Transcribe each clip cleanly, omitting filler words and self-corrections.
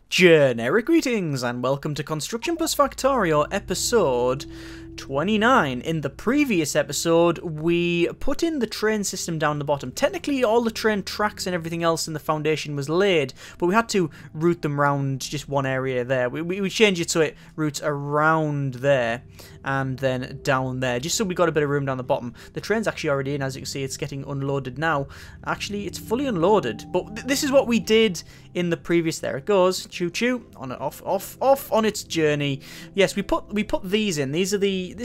Generic greetings and welcome to Construction Factorio episode 29. In the previous episode, we put in the train system down the bottom. Technically, all the train tracks and everything else in the foundation was laid, but we had to route them around just one area there. We changed it so it routes around there and then down there, just so we got a bit of room down the bottom. The train's actually already in, as you can see, it's getting unloaded now. Actually, it's fully unloaded, but this is what we did in the previous. There it goes, choo-choo, on it, off on its journey. Yes, we put these in. This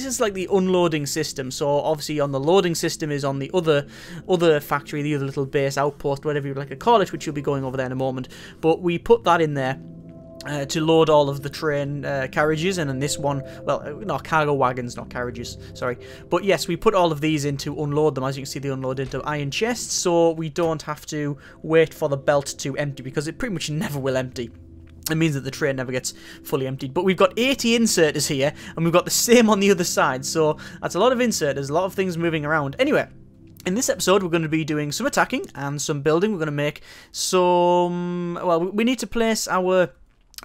is like the unloading system. So obviously on the loading system is on the other factory, the other little base, outpost, whatever you like to call it, which you'll be going over there in a moment. But we put that in there to load all of the train carriages, and in this one, well, not cargo wagons, not carriages, sorry. But yes, we put all of these in to unload them. As you can see, they unload into iron chests, so we don't have to wait for the belt to empty, because it pretty much never will empty. It means that the train never gets fully emptied. But we've got 80 inserters here, and we've got the same on the other side, so that's a lot of inserters, a lot of things moving around. Anyway, in this episode, we're going to be doing some attacking and some building. We're going to make some... Well, we need to place our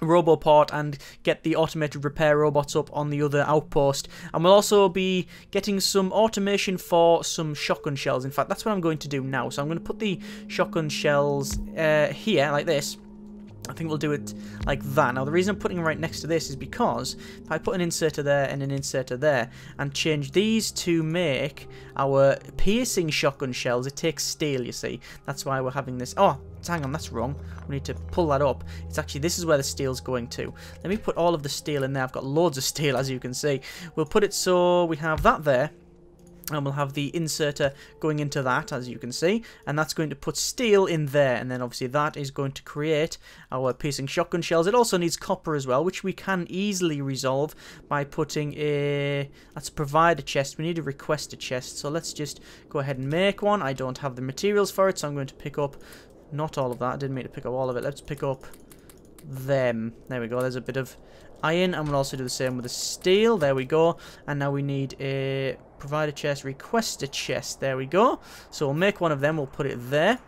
Roboport and get the automated repair robots up on the other outpost, and we'll also be getting some automation for some shotgun shells. In fact, that's what I'm going to do now. So I'm going to put the shotgun shells here like this. I think we'll do it like that. Now, the reason I'm putting them right next to this is because if I put an inserter there and an inserter there and change these to make our piercing shotgun shells, it takes steel, you see. That's why we're having this. Oh, hang on, that's wrong. We need to pull that up. It's actually, this is where the steel's going to. Let me put all of the steel in there. I've got loads of steel, as you can see. We'll put it so we have that there. And we'll have the inserter going into that, as you can see, and that's going to put steel in there, and then obviously that is going to create our piercing shotgun shells. It also needs copper as well, which we can easily resolve by putting a... Let's provide a chest. We need to request a chest, so let's just go ahead and make one. I don't have the materials for it, so I'm going to pick up not all of that. I didn't mean to pick up all of it. Let's pick up them. There we go. There's a bit of iron, and we'll also do the same with the steel. There we go. And now we need a... Provide a chest, request a chest. There we go. So we'll make one of them. We'll put it there.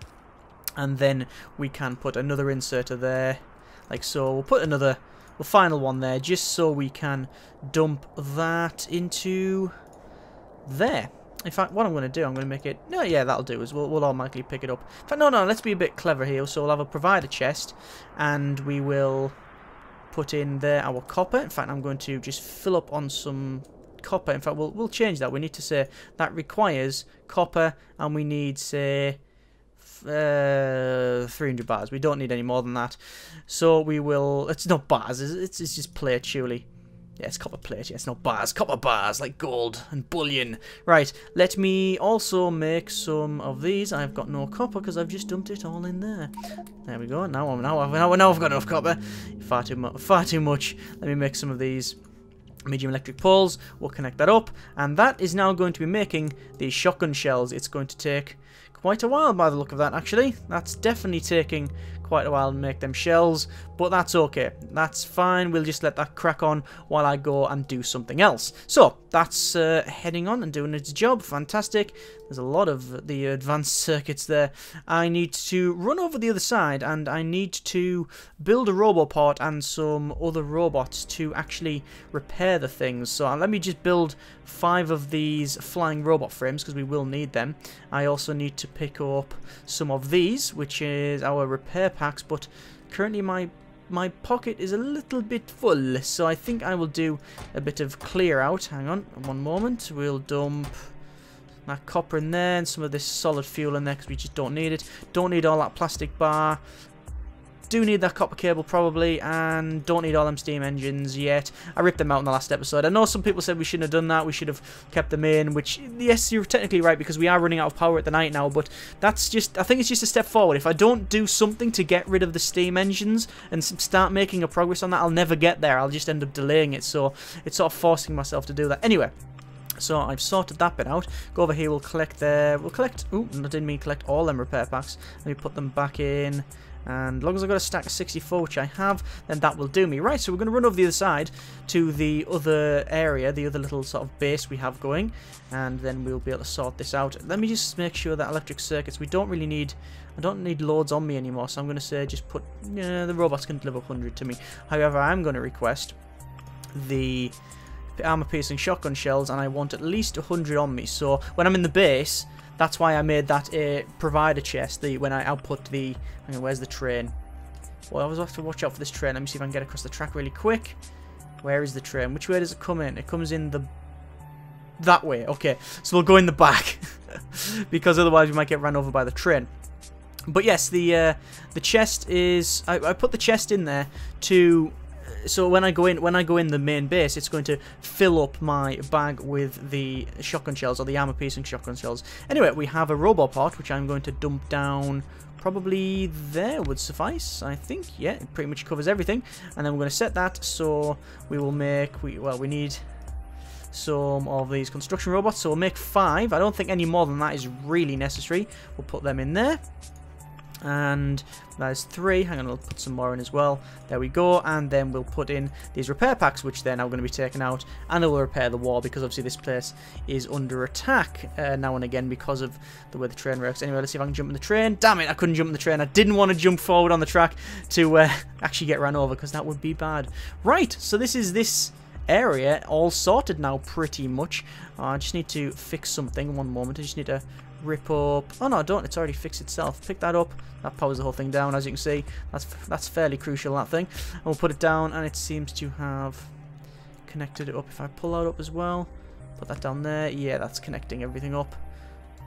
And then we can put another inserter there. Like so. We'll put another, the final one there. Just so we can dump that into there. In fact, what I'm going to do, I'm going to make it... No, yeah, that'll do. We'll automatically pick it up. In fact, no, let's be a bit clever here. So we'll have a provider chest. And we will put in there our copper. In fact, I'm going to just fill up on some... copper. In fact, we'll change that. We need to say that requires copper, and we need, say, 300 bars. We don't need any more than that. So we will... It's not bars. It's just plate, surely. Yeah, it's copper plate. Yeah, it's not bars. Copper bars, like gold and bullion. Right, let me also make some of these. I've got no copper because I've just dumped it all in there. There we go. Now I've got enough copper. Far too much. Let me make some of these medium electric poles. We'll connect that up, and that is now going to be making these shotgun shells. It's going to take quite a while by the look of that, actually. That's definitely taking quite a while to make them shells, but that's okay. That's fine. We'll just let that crack on while I go and do something else. So that's heading on and doing its job. Fantastic. There's a lot of the advanced circuits there. I need to run over the other side, and I need to build a Roboport and some other robots to actually repair the things. So let me just build 5 of these flying robot frames, because we will need them. I also need to pick up some of these, which is our repair packs, but currently my pocket is a little bit full, so I think I will do a bit of clear out. Hang on one moment. We'll dump that copper in there and some of this solid fuel in there, because we just don't need it. Don't need all that plastic bar. Do need that copper cable probably, and don't need all them steam engines yet. I ripped them out in the last episode. I know some people said we shouldn't have done that. We should have kept them in, which, yes, you're technically right, because we are running out of power at the night now, but that's just, I think it's just a step forward. If I don't do something to get rid of the steam engines and start making a progress on that, I'll never get there. I'll just end up delaying it, so it's sort of forcing myself to do that. Anyway, So I've sorted that bit out. Go over here, we'll collect, ooh, I didn't mean collect all them repair packs. Let me put them back in. And as long as I've got a stack of 64, which I have, then that will do me. Right, so we're going to run over the other side to the other area, the other little sort of base we have going. And then we'll be able to sort this out. Let me just make sure that electric circuits, I don't need loads on me anymore. So I'm going to say just put, the robots can deliver 100 to me. However, I'm going to request the armor-piercing shotgun shells, and I want at least 100 on me. So when I'm in the base... That's why I made that a provider chest. When I output the... Hang on, where's the train? Well, I always have to watch out for this train. Let me see if I can get across the track really quick. Where is the train? Which way does it come in? It comes in the... That way. Okay, so we'll go in the back. Because otherwise we might get run over by the train. But yes, the chest is... I put the chest in there to... So when I go in the main base, it's going to fill up my bag with the shotgun shells, or the armor-piercing shotgun shells. Anyway, we have a robot part, which I'm going to dump down. Probably there would suffice, I think. Yeah, it pretty much covers everything. And then we're going to set that, so we will make... we need some of these construction robots, so we'll make 5. I don't think any more than that is really necessary. We'll put them in there. And there's 3. Hang on, I'll put some more in as well. There we go. And then we'll put in these repair packs, which they're now going to be taken out, and it will repair the wall, because obviously this place is under attack now and again because of the way the train works. Anyway, let's see if I can jump in the train. Damn it, I couldn't jump in the train. I didn't want to jump forward on the track to actually get ran over, because that would be bad. Right, so this is this area all sorted now pretty much. I just need to fix something. One moment, I just need to rip up... Oh no, I don't. It's already fixed itself. Pick that up. That powers the whole thing down, as you can see. That's fairly crucial, that thing. And we'll put it down, and it seems to have connected it up. If I pull that up as well, put that down there. Yeah, that's connecting everything up.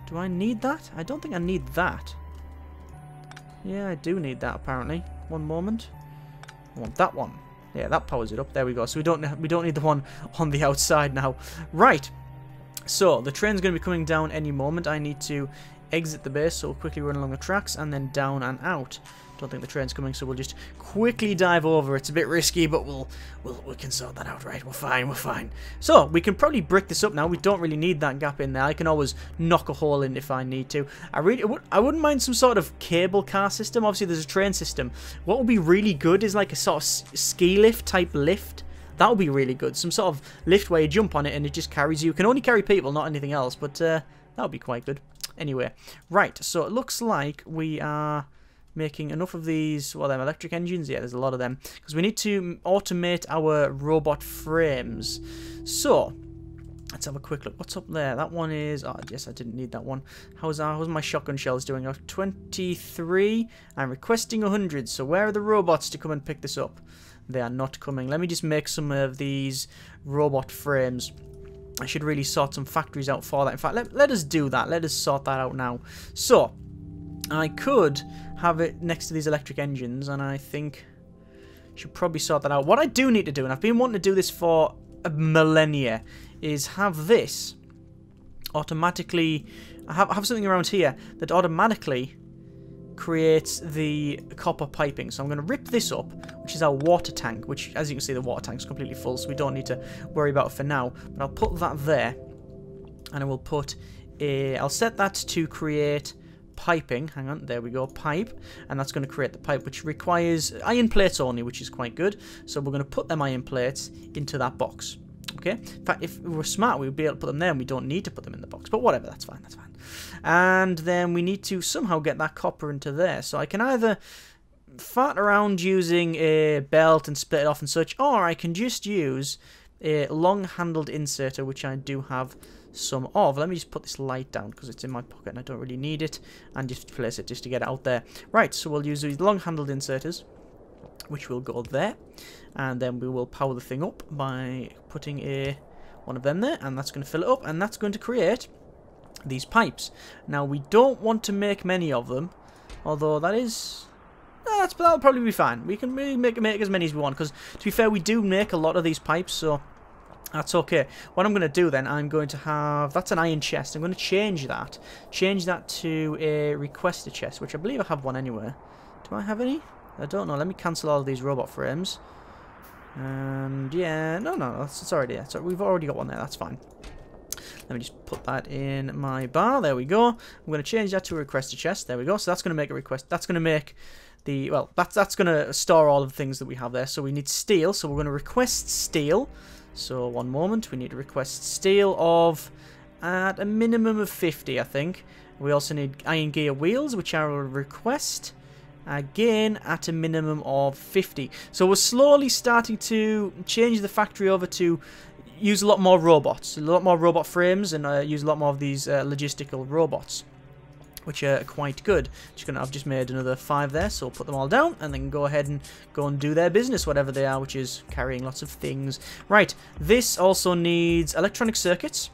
Do I need that? I don't think I need that. Yeah, I do need that, apparently. One moment. I want that one. Yeah, that powers it up. There we go. So we don't need the one on the outside now. Right. So, the train's going to be coming down any moment. I need to exit the base, so we'll quickly run along the tracks and then down and out. Don't think the train's coming, so we'll just quickly dive over. It's a bit risky, but we can sort that out, right? We're fine. So, we can probably brick this up now. We don't really need that gap in there. I can always knock a hole in if I need to. I wouldn't mind some sort of cable car system. Obviously, there's a train system. What would be really good is like a sort of ski lift type lift. That would be really good. Some sort of lift where you jump on it and it just carries you. You can only carry people, not anything else, but that would be quite good. Anyway, right, so it looks like we are making enough of these, well, them electric engines. Yeah, there's a lot of them, because we need to automate our robot frames. So, let's have a quick look. What's up there? That one is... Oh, yes, I didn't need that one. How's my shotgun shells doing? 23. I'm requesting 100, so where are the robots to come and pick this up? They are not coming. Let me just make some of these robot frames. I should really sort some factories out for that. In fact, let us do that. Let us sort that out now. So, I could have it next to these electric engines, and I think I should probably sort that out. What I do need to do, and I've been wanting to do this for a millennia, is have this automatically... have something around here that automatically creates the copper piping. So I'm going to rip this up, which is our water tank, which, as you can see, the water tank's completely full, so we don't need to worry about it for now. But I'll put that there, and I will put I'll set that to create piping. Hang on, there we go, pipe, and that's going to create the pipe, which requires iron plates only, which is quite good. So we're going to put them iron plates into that box. Okay. In fact, if we were smart, we would be able to put them there, and we don't need to put them in the box. But whatever, that's fine. That's fine. And then we need to somehow get that copper into there. So I can either fart around using a belt and split it off and such, or I can just use a long-handled inserter, which I do have some of. Let me just put this light down because it's in my pocket and I don't really need it, and just place it just to get it out there. Right, so we'll use these long-handled inserters, which will go there, and then we will power the thing up by putting one of them there, and that's going to fill it up, and that's going to create these pipes. Now, we don't want to make many of them, although that is... that'll probably be fine. We can really make as many as we want, because, to be fair, we do make a lot of these pipes, so that's okay. What I'm going to do then, I'm going to have... That's an iron chest. I'm going to change that. Change that to a requester chest, which I believe I have one anywhere. Do I have any? I don't know. Let me cancel all of these robot frames. And, yeah, no, it's already there. So we've already got one there. That's fine. Let me just put that in my bar. There we go. I'm going to change that to a request a chest. There we go. So that's going to make a request. That's going to make the, well, that's going to store all of the things that we have there. So we need steel. So we're going to request steel. So one moment. We need to request steel of at a minimum of 50, I think. We also need iron gear wheels, which I will request again at a minimum of 50. So we're slowly starting to change the factory over to use a lot more robots, a lot more robot frames, and use a lot more of these logistical robots, which are quite good. I've just made another 5 there, so I'll put them all down and then go ahead and go and do their business, whatever they are, which is carrying lots of things. Right, this also needs electronic circuits.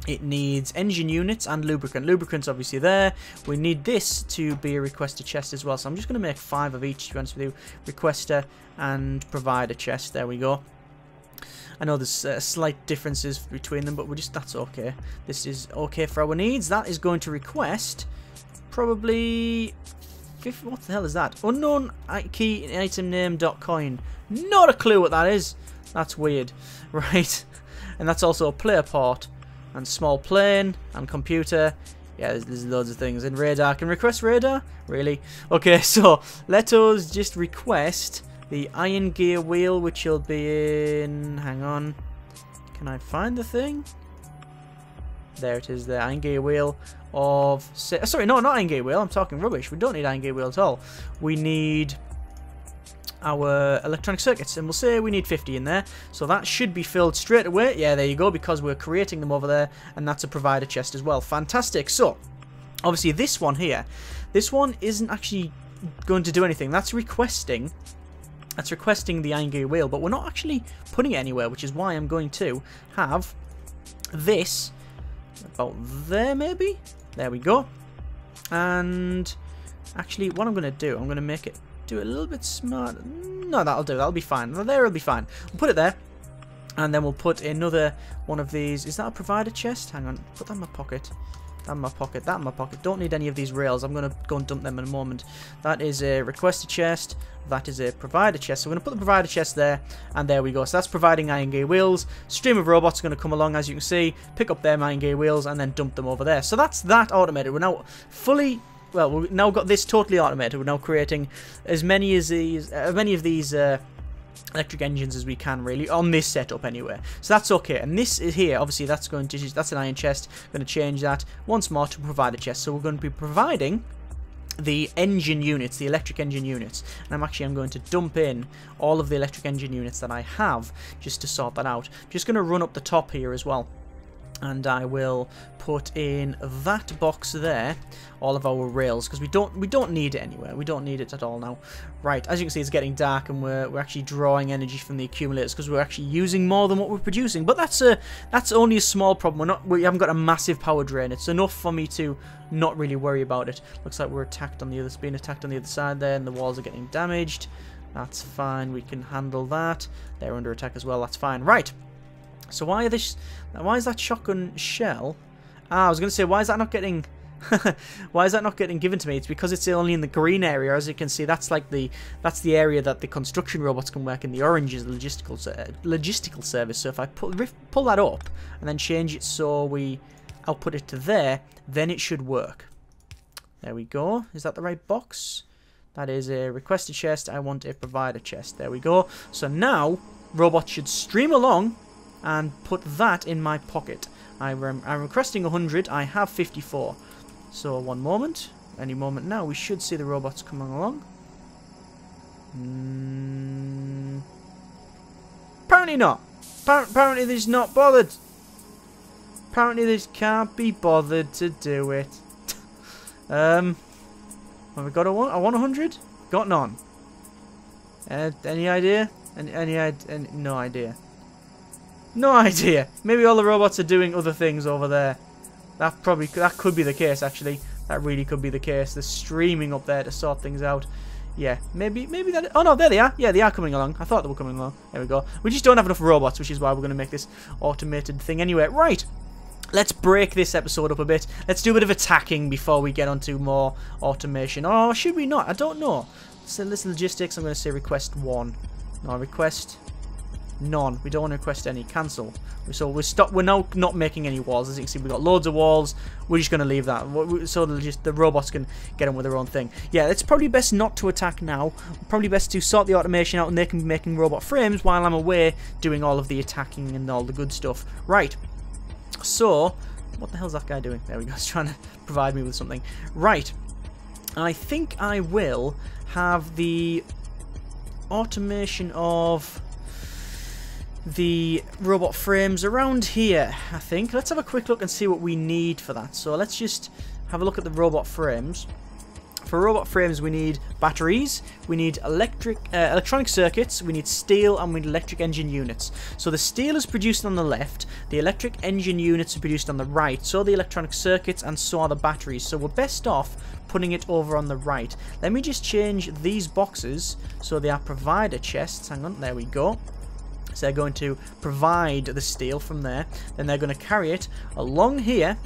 It needs engine units and lubricant. Lubricant's obviously there. We need this to be a requester chest as well. So I'm just going to make 5 of each, to be honest with you. Requester and provider chest. There we go. I know there's slight differences between them, but that's okay. This is okay for our needs. That is going to request probably... what the hell is that? Unknown key item name .coin. Not a clue what that is. That's weird. Right. And that's also a player port. And small plane, and computer. Yeah, there's loads of things. And radar. Can request radar? Really? Okay, so let us just request the iron gear wheel, which will be in... hang on. Can I find the thing? There it is, the iron gear wheel of... sorry, no, not iron gear wheel. I'm talking rubbish. We don't need iron gear wheel at all. We need our electronic circuits, and we'll say we need 50 in there, so that should be filled straight away. Yeah, there you go, because we're creating them over there, and that's a provider chest as well. Fantastic. So obviously this one here, this one isn't actually going to do anything. That's requesting the iron gear wheel, but we're not actually putting it anywhere, which is why I'm going to have this about there, maybe. There we go. And actually what I'm going to do, I'm going to make it do it a little bit smart. No, that'll do. That'll be fine. There, it'll be fine. We'll put it there, and then we'll put another one of these. Is that a provider chest? Hang on. Put that in my pocket. That in my pocket. That in my pocket. Don't need any of these rails. I'm going to go and dump them in a moment. That is a requester chest. That is a provider chest. So we're going to put the provider chest there, and there we go. So that's providing iron gear wheels. Stream of robots are going to come along, as you can see, pick up their iron gear wheels, and then dump them over there. So that's that automated. We're now fully... well, we've now got this totally automated. We're now creating as many of these electric engines as we can, really, on this setup anyway. So that's okay. And this is here, obviously, that's an iron chest. Going to change that once more to provide a chest. So we're going to be providing the engine units, the electric engine units. And I'm going to dump in all of the electric engine units that I have just to sort that out. Just going to run up the top here as well. And I will put in that box there all of our rails, because we don't need it anywhere. We don't need it at all now. Right, as you can see, it's getting dark, and we're actually drawing energy from the accumulators because we're actually using more than what we're producing. But that's only a small problem. We haven't got a massive power drain. It's enough for me to not really worry about it. Looks like we're being attacked on the other side there, and the walls are getting damaged. That's fine. We can handle that. They're under attack as well. That's fine. Right. So why is that shotgun shell? I was going to say, why is that not getting why is that not getting given to me? It's because it's only in the green area. As you can see, that's the area that the construction robots can work in. The orange is the logistical service. So if I pull that up and then change it so we output it to there, then it should work. There we go. Is that the right box? That is a requested chest. I want a provider chest. There we go. So now robots should stream along and put that in my pocket. I'm requesting 100. I have 54. So one moment. Any moment now, we should see the robots coming along. Apparently not. Apparently they're not bothered. Apparently they can't be bothered to do it. Have we got a 100? Got none. Any idea? No idea. No idea. Maybe all the robots are doing other things over there. That could be the case, actually. That really could be the case. They're streaming up there to sort things out. Yeah, maybe that... oh, no, there they are. Yeah, they are coming along. I thought they were coming along. There we go. We just don't have enough robots, which is why we're going to make this automated thing anyway. Right. Let's break this episode up a bit. Let's do a bit of attacking before we get onto more automation. Or should we not? I don't know. So this logistics, I'm going to say request 1. No, request None. We don't want to request any. Cancel. So we're now not making any walls. As you can see, we've got loads of walls. We're just going to leave that. So the robots can get on with their own thing. Yeah, it's probably best not to attack now. Probably best to sort the automation out and they can be making robot frames while I'm away doing all of the attacking and all the good stuff. Right. So, what the hell's that guy doing? There we go. He's trying to provide me with something. Right. I think I will have the automation of the robot frames around here, I think. Let's have a quick look and see what we need for that. So let's just have a look at the robot frames. For robot frames we need batteries, we need electronic circuits, we need steel, and we need electric engine units. So the steel is produced on the left, the electric engine units are produced on the right, so the electronic circuits, and so are the batteries. So we're best off putting it over on the right. Let me just change these boxes so they are provider chests. Hang on, there we go. So they're going to provide the steel from there. Then they're going to carry it along here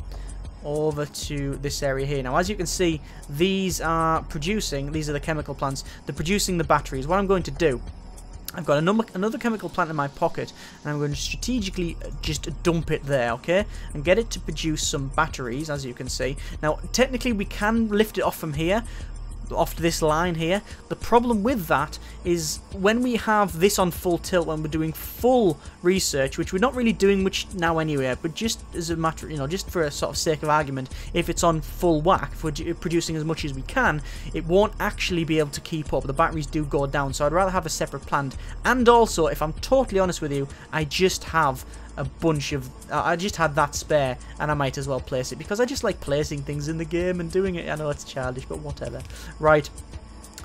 over to this area here. Now, as you can see, these are the chemical plants. They're producing the batteries. What I'm going to do, I've got another chemical plant in my pocket, and I'm going to strategically just dump it there, okay? And get it to produce some batteries, as you can see. Now, technically, we can lift it off from here, off this line here. The problem with that is when we have this on full tilt, when we're doing full research, which we're not really doing much now anyway, but just as a matter, just for a sort of sake of argument, if it's on full whack, if we're producing as much as we can, it won't actually be able to keep up. The batteries do go down, so I'd rather have a separate plant. And also, if I'm totally honest with you, I just have a bunch of I just had that spare, and I might as well place it because I just like placing things in the game and doing it. I know it's childish, but whatever. Right,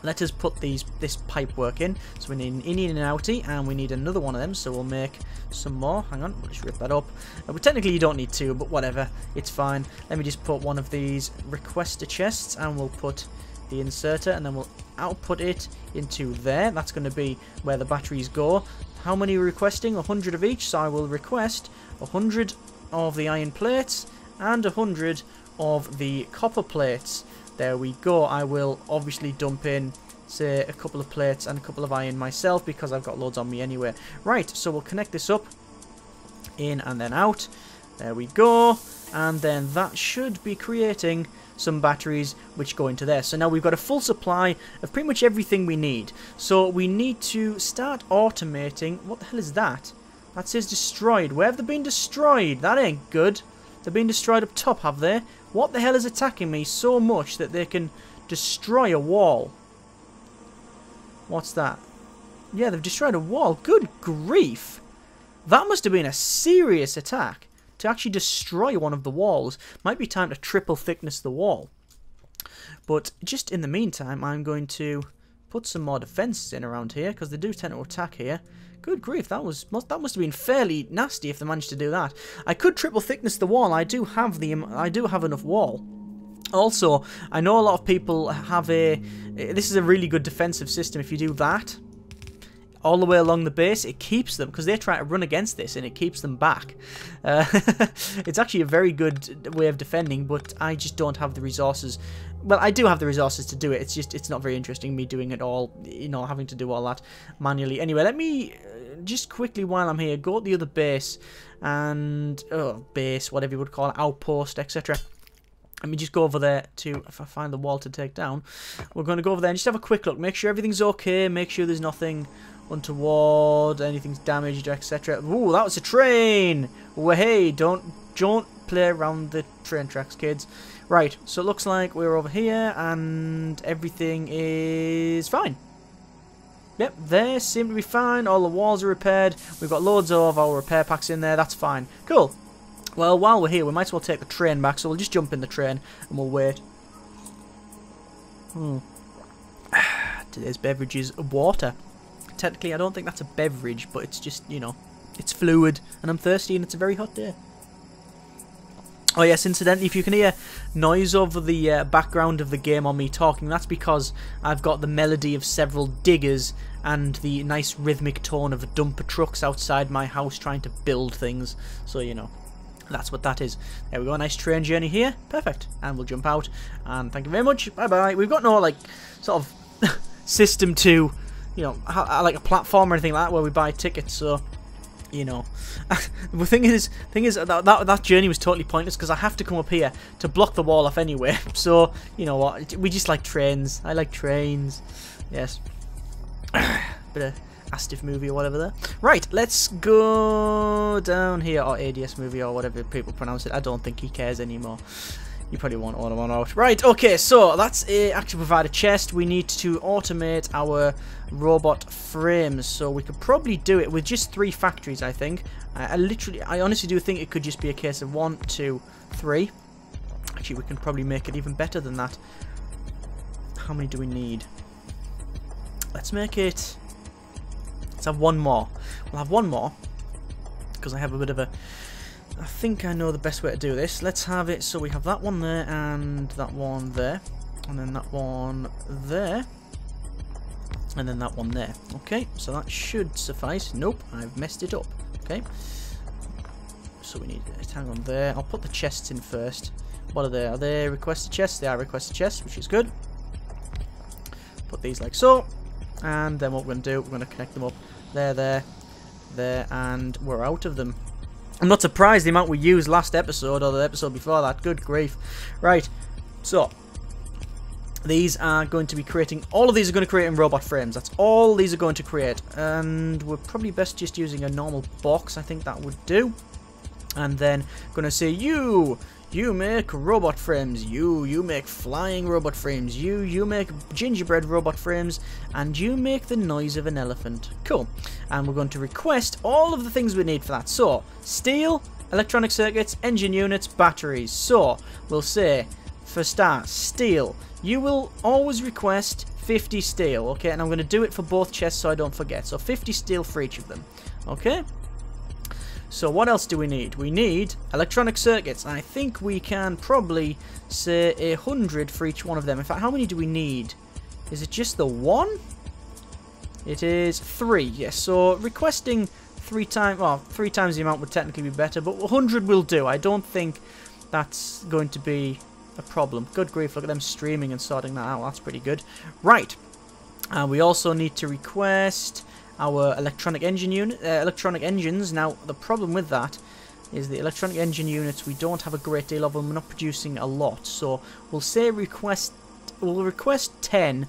let us put this pipe work in. So we need an innie and an outie, and we need another one of them, so we'll make some more. Hang on, we'll just rip that up. But technically you don't need two, but whatever, it's fine. Let me just put one of these requester chests, and we'll put the inserter, and then we'll output it into there. That's going to be where the batteries go. How many are we requesting? 100 of each, so I will request 100 of the iron plates and 100 of the copper plates. There we go. I will obviously dump in, say, a couple of plates and a couple of iron myself because I've got loads on me anyway. Right, so we'll connect this up, in and then out. There we go. And then that should be creating some batteries which go into there. So now we've got a full supply of pretty much everything we need. So we need to start automating. What the hell is that? That says destroyed. Where have they been destroyed? That ain't good. They've been destroyed up top, have they? What the hell is attacking me so much that they can destroy a wall? What's that? Yeah, they've destroyed a wall. Good grief. That must have been a serious attack. To actually destroy one of the walls. Might be time to triple thickness the wall. But just in the meantime, I'm going to put some more defences in around here, because they do tend to attack here. Good grief, that must have been fairly nasty if they managed to do that. I could triple thickness the wall. I do have enough wall. Also, I know a lot of people have this is a really good defensive system. If you do that all the way along the base, it keeps them, because they try to run against this and it keeps them back. It's actually a very good way of defending, but I just don't have the resources. Well, I do have the resources to do it. It's not very interesting me doing it all, having to do all that manually. Anyway, let me just quickly, while I'm here, go to the other base and base, whatever you would call it, outpost, etc. Let me just go over there to, if I find the wall to take down, we're going to go over there and just have a quick look, make sure everything's okay, make sure there's nothing untoward, anything's damaged, etc. Ooh, that was a train! Well, hey, don't play around the train tracks, kids. Right, so it looks like we're over here and everything is fine. Yep, they seem to be fine. All the walls are repaired. We've got loads of our repair packs in there. That's fine. Cool. Well, while we're here, we might as well take the train back, so we'll just jump in the train and we'll wait. Today's beverage is water. Technically, I don't think that's a beverage, but it's just, it's fluid, and I'm thirsty, and it's a very hot day. Oh yes, incidentally, if you can hear noise over the background of the game on me talking, that's because I've got the melody of several diggers and the nice rhythmic tone of dumper trucks outside my house trying to build things. So, that's what that is. There we go, nice train journey here. Perfect. And we'll jump out. And thank you very much. Bye-bye. We've got no, sort of system to, like a platform or anything like that where we buy tickets, so you know. The thing is that journey was totally pointless because I have to come up here to block the wall off anyway. So, you know what, we just like trains. I like trains. Yes. Bit of Astif movie or whatever there. Right, let's go down here, or ADS movie or whatever people pronounce it. I don't think he cares anymore. You probably want all one out. Right, okay, so that's actually provide a chest. We need to automate our robot frames. So we could probably do it with just 3 factories, I think. I honestly do think it could just be a case of 1, 2, 3. Actually, we can probably make it even better than that. How many do we need? Let's make it... Let's have 1 more. We'll have 1 more. Because I have a bit of a... I think I know the best way to do this. Let's have it so we have that one there and that one there. And then that one there. And then that one there. Okay, so that should suffice. Nope, I've messed it up. Okay. So we need a hang on there. I'll put the chests in first. What are they? Are they requested chests? They are requested chests, which is good. Put these like so. And then what we're going to do, we're going to connect them up. There, and we're out of them. I'm not surprised the amount we used last episode or the episode before that. Good grief. Right, so these are going to be creating, all of these are going to create in robot frames. That's all these are going to create. And we're probably best just using a normal box. I think that would do. And then going to say, you make robot frames, you make flying robot frames, you make gingerbread robot frames, and you make the noise of an elephant. Cool. And we're going to request all of the things we need for that. So, steel, electronic circuits, engine units, batteries. So, we'll say, for start, steel. You will always request 50 steel, okay? And I'm going to do it for both chests so I don't forget. So, 50 steel for each of them, okay? So what else do we need? We need electronic circuits. I think we can probably say 100 for each one of them. In fact, how many do we need? Is it just the 1? It is 3, yes. So requesting 3 times, well, 3 times the amount would technically be better, but 100 will do. I don't think that's going to be a problem. Good grief, look at them streaming and sorting that out. That's pretty good. Right. We also need to request our electronic engine unit, electronic engines. Now, the problem with that is the electronic engine units, we don't have a great deal of them. We're not producing a lot. So, we'll say we'll request 10.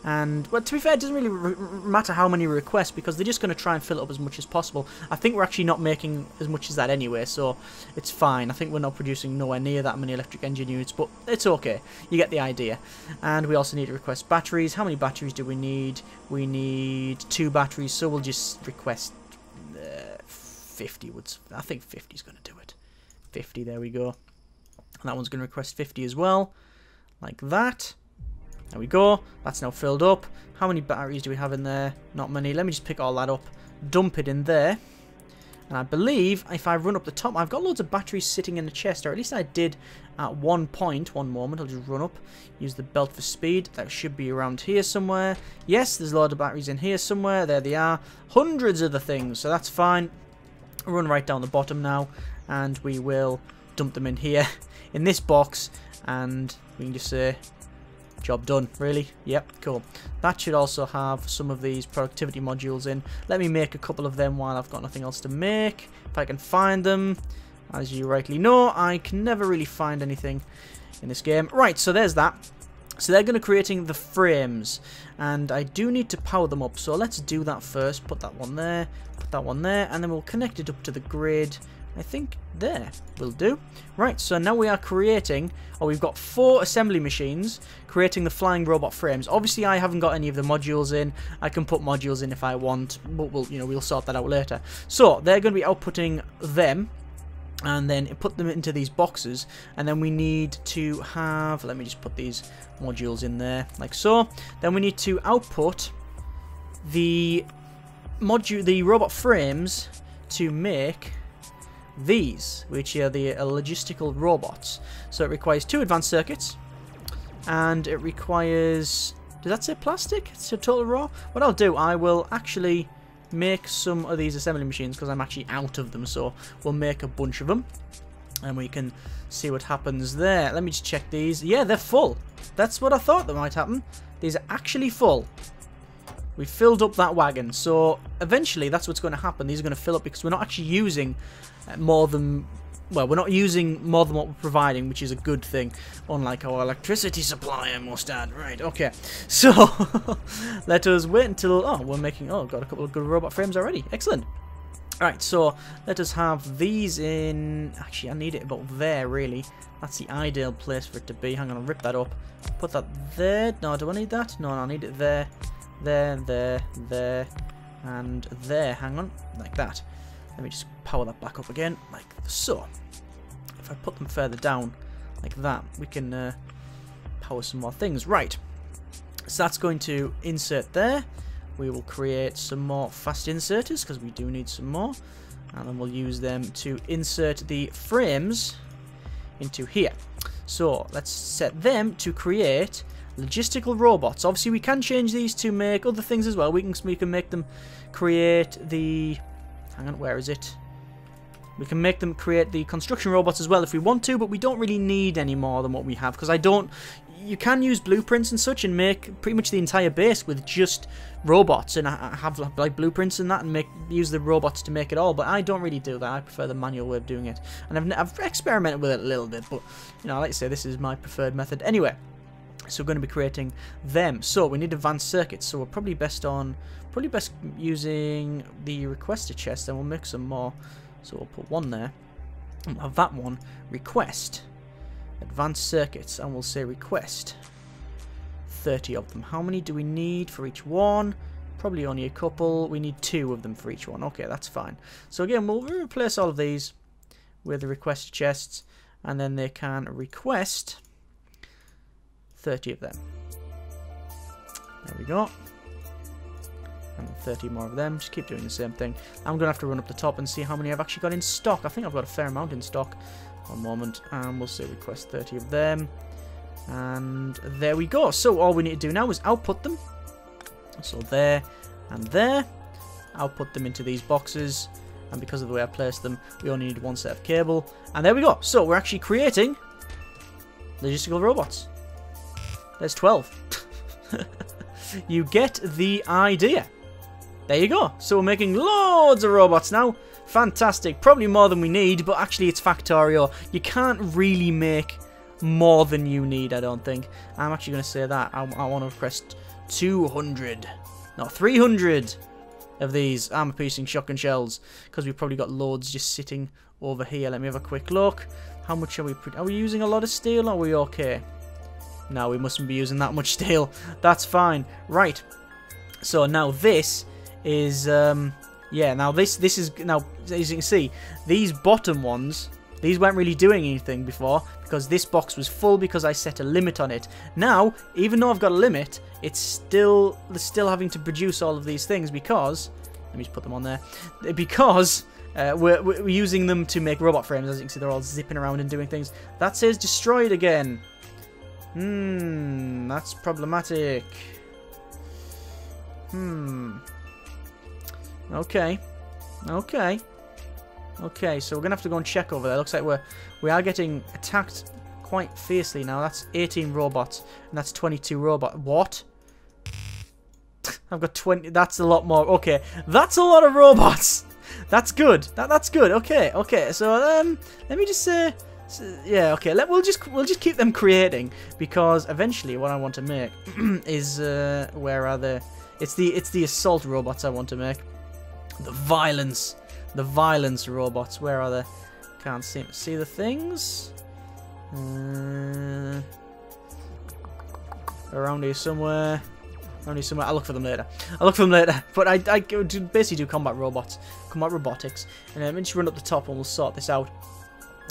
And, well, to be fair, it doesn't really matter how many we request because they're just going to try and fill it up as much as possible. I think we're actually not making as much as that anyway, so it's fine. I think we're not producing nowhere near that many electric engine units, but it's okay. You get the idea. And we also need to request batteries. How many batteries do we need? We need 2 batteries, so we'll just request 50. I think 50 is going to do it. 50, there we go. And that one's going to request 50 as well, like that. There we go. That's now filled up. How many batteries do we have in there? Not many. Let me just pick all that up. Dump it in there. And I believe if I run up the top, I've got loads of batteries sitting in the chest. Or at least I did at one point. One moment. I'll just run up. Use the belt for speed. That should be around here somewhere. Yes, there's a lot of batteries in here somewhere. There they are. Hundreds of the things. So that's fine. Run right down the bottom now. And we will dump them in here. In this box. And we can just say... job done, really? Yep, cool. That should also have some of these productivity modules in. Let me make a couple of them while I've got nothing else to make. If I can find them. As you rightly know, I can never really find anything in this game. Right, so there's that. So they're going to creating the frames. And I do need to power them up. So let's do that first. Put that one there. Put that one there. And then we'll connect it up to the grid. I think there will do. Right, so now we are creating, or we've got 4 assembly machines creating the flying robot frames. Obviously, I haven't got any of the modules in. I can put modules in if I want, but we'll sort that out later. So they're going to be outputting them, and then put them into these boxes. And then we need to have. Let me just put these modules in there, like so. Then we need to output the robot frames to make these, which are the logistical robots. So it requires 2 advanced circuits, and it requires, does that say plastic? It's a total raw. What I'll do, I will actually make some of these assembly machines because I'm actually out of them, so we'll make a bunch of them and we can see what happens there. Let me just check these. Yeah, they're full. That's what I thought that might happen. These are actually full. We filled up that wagon. So eventually that's what's going to happen. These are going to fill up because we're not actually using more than... Well, we're not using more than what we're providing, which is a good thing. Unlike our electricity supply, I must add. Right, okay. So, let us wait until... Oh, we're making... Oh, got a couple of good robot frames already. Excellent. Alright, so let us have these in... Actually, I need it about there, really. That's the ideal place for it to be. Hang on, I'll rip that up. Put that there. No, do I need that? No, I need it there. There, there, and there. Hang on, like that. Let me just power that back up again, like so. If I put them further down, like that, we can power some more things. Right, so that's going to insert there. We will create some more fast inserters, because we do need some more. And then we'll use them to insert the frames into here. So, let's set them to create logistical robots. Obviously, we can change these to make other things as well. We can make them create the... Hang on, where is it? We can make them create the construction robots as well if we want to, but we don't really need any more than what we have, because I don't... You can use blueprints and such and make pretty much the entire base with just robots, and I have like blueprints and that, and use the robots to make it all, but I don't really do that. I prefer the manual way of doing it, and I've experimented with it a little bit, but you know, like I say, this is my preferred method. Anyway, so we're going to be creating them. So we need advanced circuits, so we're probably best using the requester chest, and we'll make some more. So we'll put one there, and we'll have that one request advanced circuits, and we'll say request 30 of them. How many do we need for each one? Probably only a couple. We need 2 of them for each one. Okay, that's fine. So again, we'll replace all of these with the request chests, and then they can request 30 of them. There we go. And 30 more of them. Just keep doing the same thing. I'm going to have to run up the top and see how many I've actually got in stock. I think I've got a fair amount in stock. One moment. And we'll say request 30 of them. And there we go. So all we need to do now is output them. So there and there. Output them into these boxes. And because of the way I placed them, we only need one set of cable. And there we go. So we're actually creating logistical robots. There's 12. You get the idea. There you go. So we're making loads of robots now. Fantastic. Probably more than we need, but actually it's Factorio. You can't really make more than you need, I don't think. I'm actually going to say that. I want to request 200. No, 300 of these armor-piercing shotgun shells, because we've probably got loads just sitting over here. Let me have a quick look. How much are we using a lot of steel? Are we okay? No, we mustn't be using that much steel. That's fine. Right. So now this is yeah, now this is now, as you can see, these bottom ones, these weren't really doing anything before because this box was full because I set a limit on it. Now, even though I've got a limit, it's still having to produce all of these things because, let me just put them on there, because we're using them to make robot frames. As you can see, they're all zipping around and doing things. That says destroyed again. That's problematic. Okay, so we're gonna have to go and check over there. Looks like we are getting attacked quite fiercely now. That's 18 robots, and that's 22 robots. What? I've got 20. That's a lot more. Okay, that's a lot of robots. That's good. That's good. Okay. So let me just say. Yeah, okay. We'll just keep them creating, because eventually what I want to make is where are they? It's the assault robots I want to make. The violence robots. Where are they? Can't see the things. Around here somewhere. I'll look for them later. But I basically do combat robotics, and let me just run up the top and we'll sort this out.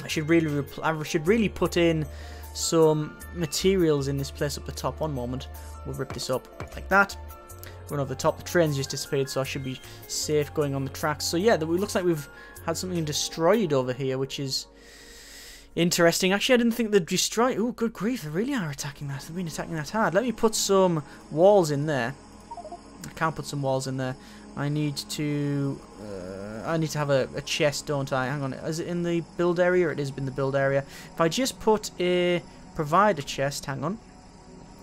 I should really put in some materials in this place up the top. One moment. We'll rip this up like that. Run over the top. The train's just disappeared, so I should be safe going on the tracks. So yeah, it looks like we've had something destroyed over here, which is interesting. Actually, I didn't think they'd destroy. Oh, good grief! They really are attacking that. They've been attacking that hard. Let me put some walls in there. I can't put some walls in there. I need to have a chest, don't I? Hang on. Is it in the build area? It is in the build area. If I just put a provider chest, hang on.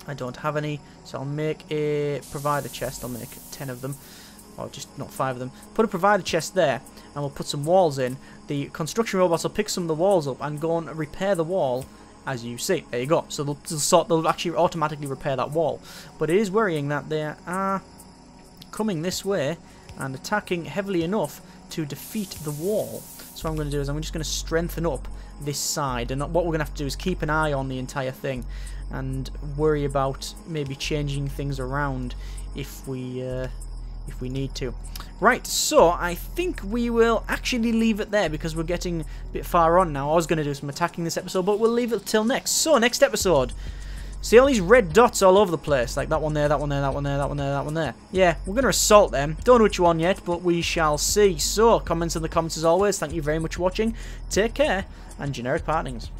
I don't have any, so I'll make a provider chest. I'll make 10 of them, or just not 5 of them. Put a provider chest there, and we'll put some walls in. The construction robots will pick some of the walls up and go and repair the wall, as you see. There you go. So they'll actually automatically repair that wall. But it is worrying that they are coming this way and attacking heavily enough to defeat the wall. So what I'm going to do is I'm just going to strengthen up this side, and what we're going to have to do is keep an eye on the entire thing and worry about maybe changing things around if we need to. Right, so I think we will actually leave it there because we're getting a bit far on now. I was going to do some attacking this episode, but we'll leave it till next. So, next episode. See all these red dots all over the place? Like that one there, that one there, that one there, that one there, that one there. Yeah, we're going to assault them. Don't know which one yet, but we shall see. So, comments in the comments as always. Thank you very much for watching. Take care, and generic partings.